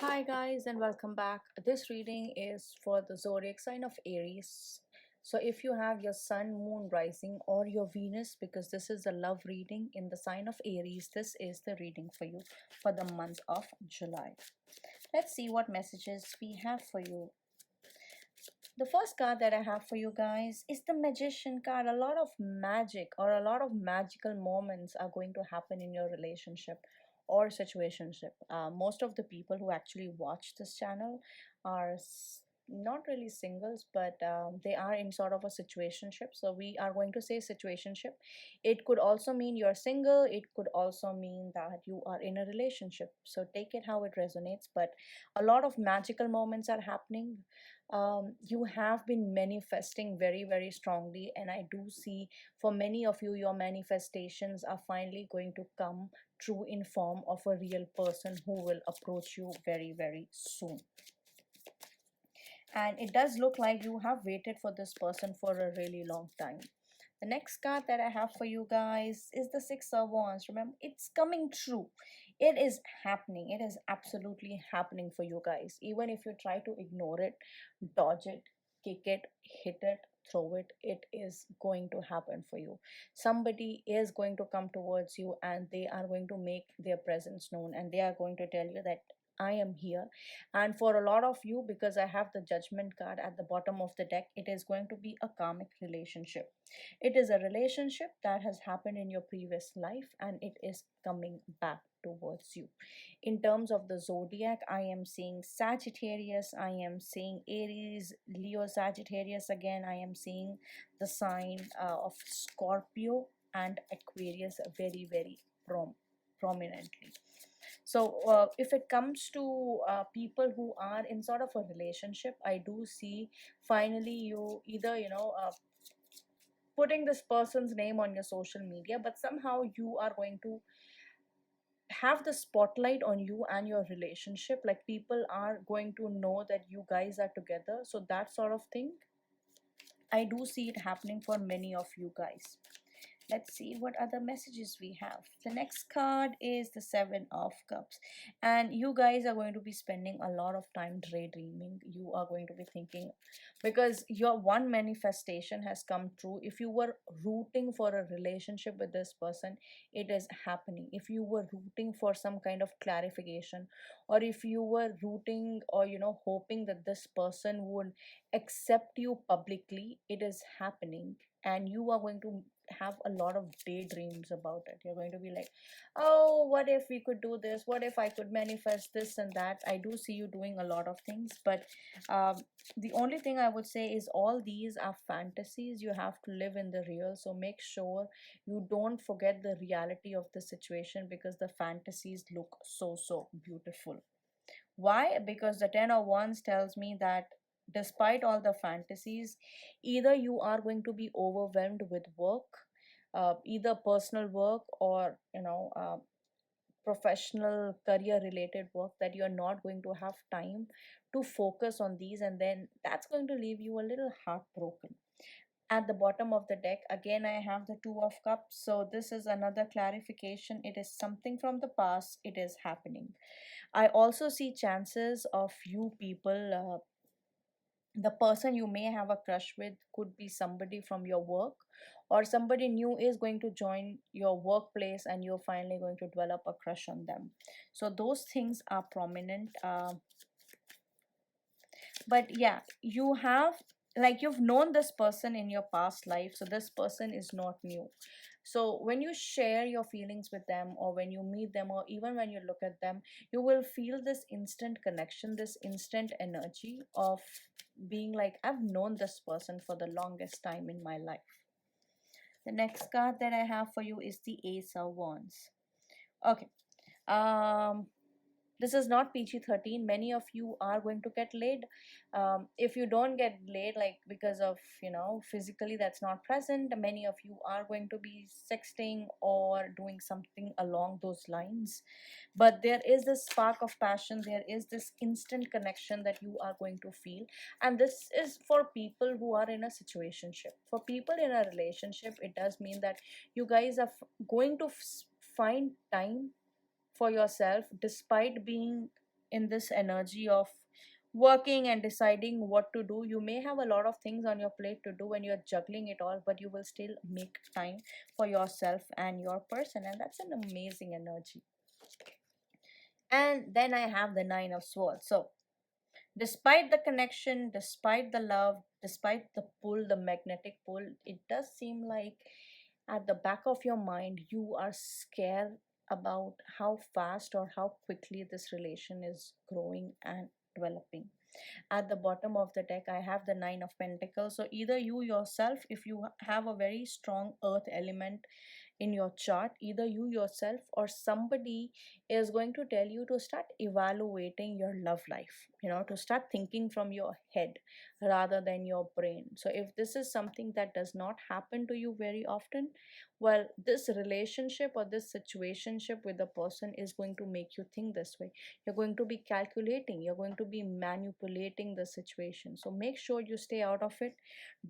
Hi, guys, and welcome back. This reading is for the zodiac sign of Aries. So, if you have your sun, moon, rising, or your Venus, because this is a love reading in the sign of Aries, this is the reading for you for the month of July. Let's see what messages we have for you. The first card that I have for you guys is the Magician card. A lot of magic or a lot of magical moments are going to happen in your relationship or situationship. Most of the people who actually watch this channel are not really singles, but they are in sort of a situationship. So we are going to say situationship. It could also mean you're single. It could also mean that you are in a relationship. So take it how it resonates. But a lot of magical moments are happening. You have been manifesting very, very strongly, and I do see for many of you, your manifestations are finally going to come true in form of a real person who will approach you very, very soon. And it does look like you have waited for this person for a really long time. The next card that I have for you guys is the Six of Wands. Remember, it's coming true. It is happening. It is absolutely happening for you guys. Even if you try to ignore it, dodge it, kick it, hit it, throw it, it is going to happen for you. Somebody is going to come towards you and they are going to make their presence known, and they are going to tell you that I am here. And for a lot of you, because I have the Judgment card at the bottom of the deck, it is going to be a karmic relationship. It is a relationship that has happened in your previous life and it is coming back towards you. In terms of the zodiac, I am seeing Sagittarius, I am seeing Aries, Leo, Sagittarius again, I am seeing the sign of Scorpio and Aquarius very, very prominently. So if it comes to people who are in sort of a relationship, I do see finally you either putting this person's name on your social media, but somehow you are going to have the spotlight on you and your relationship, like people are going to know that you guys are together. So that sort of thing, I do see it happening for many of you guys. Let's see what other messages we have. The next card is the Seven of Cups, and you guys are going to be spending a lot of time daydreaming. You are going to be thinking, because your one manifestation has come true. If you were rooting for a relationship with this person, it is happening. If you were rooting for some kind of clarification, or if you were rooting or hoping that this person would accept you publicly, it is happening. And you are going to have a lot of daydreams about it. You're going to be like, oh, what if we could do this, what if I could manifest this and that. I do see you doing a lot of things, but um, the only thing I would say is all these are fantasies. You have to live in the real, so make sure you don't forget the reality of the situation, because the fantasies look so beautiful. Why? Because the Ten of Wands tells me that despite all the fantasies, either you are going to be overwhelmed with work, either personal work or professional career related work, that you're not going to have time to focus on these, and then that's going to leave you a little heartbroken. At the bottom of the deck again, I have the Two of Cups, so this is another clarification. It is something from the past, it is happening. I also see chances of you people, the person you may have a crush with could be somebody from your work, or somebody new is going to join your workplace and you're finally going to develop a crush on them. So those things are prominent. But yeah, you have, like, you've known this person in your past life, so this person is not new. So when you share your feelings with them, or when you meet them, or even when you look at them, you will feel this instant connection, this instant energy of being like, I've known this person for the longest time in my life. The next card that I have for you is the Ace of Wands. Okay. um this is not PG-13. Many of you are going to get laid. If you don't get laid, like because of physically that's not present, many of you are going to be sexting or doing something along those lines. But there is this spark of passion, there is this instant connection that you are going to feel. And this is for people who are in a situationship. For people in a relationship, it does mean that you guys are going to find time for yourself, despite being in this energy of working and deciding what to do. You may have a lot of things on your plate to do and you're juggling it all, but you will still make time for yourself and your person, and that's an amazing energy. And then I have the Nine of Swords. So despite the connection, despite the love, despite the pull, the magnetic pull, it does seem like at the back of your mind you are scared about how fast or how quickly this relation is growing and developing. At the bottom of the deck I have the Nine of Pentacles. So either you yourself, if you have a very strong earth element in your chart, either you yourself or somebody is going to tell you to start evaluating your love life, to start thinking from your head rather than your brain. So if this is something that does not happen to you very often, well, this relationship or this situationship with the person is going to make you think this way. You're going to be calculating, you're going to be manipulating the situation. So make sure you stay out of it.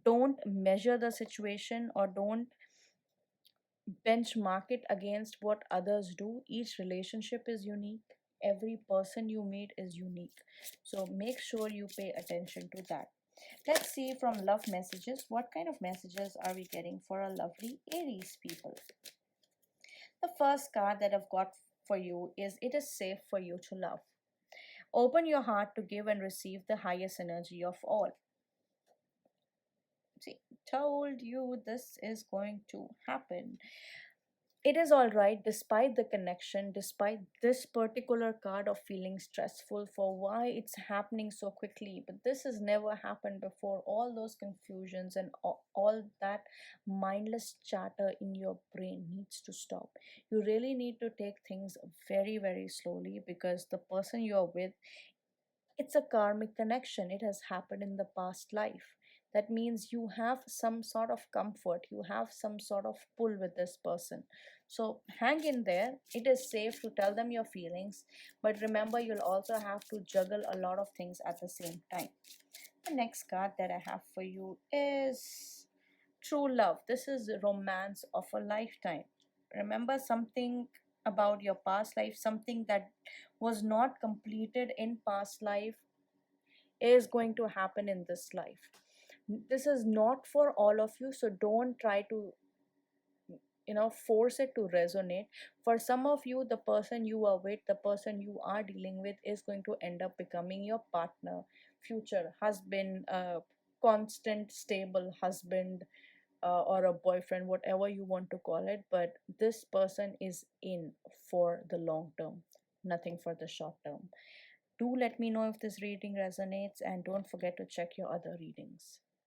Don't measure the situation or don't benchmark it against what others do. Each relationship is unique, every person you meet is unique. So make sure you pay attention to that. Let's see from love messages, what kind of messages are we getting for a lovely Aries people. The first card that I've got for you is it is safe for you to love. Open your heart to give and receive the highest energy of all. See, told you this is going to happen. It is all right despite the connection, despite this particular card of feeling stressful for why it's happening so quickly. But this has never happened before. All those confusions and all that mindless chatter in your brain needs to stop. You really need to take things very, very slowly, because the person you're with, it's a karmic connection. It has happened in the past life. That means you have some sort of comfort, you have some sort of pull with this person. So hang in there. It is safe to tell them your feelings, but remember, you'll also have to juggle a lot of things at the same time. The next card that I have for you is true love. This is romance of a lifetime. Remember something about your past life, something that was not completed in past life is going to happen in this life. This is not for all of you, so don't try to force it to resonate. For some of you, the person you are with, the person you are dealing with, is going to end up becoming your partner, future husband, constant stable husband, or a boyfriend, whatever you want to call it. But this person is in for the long term, nothing for the short term. Do let me know if this reading resonates, and don't forget to check your other readings.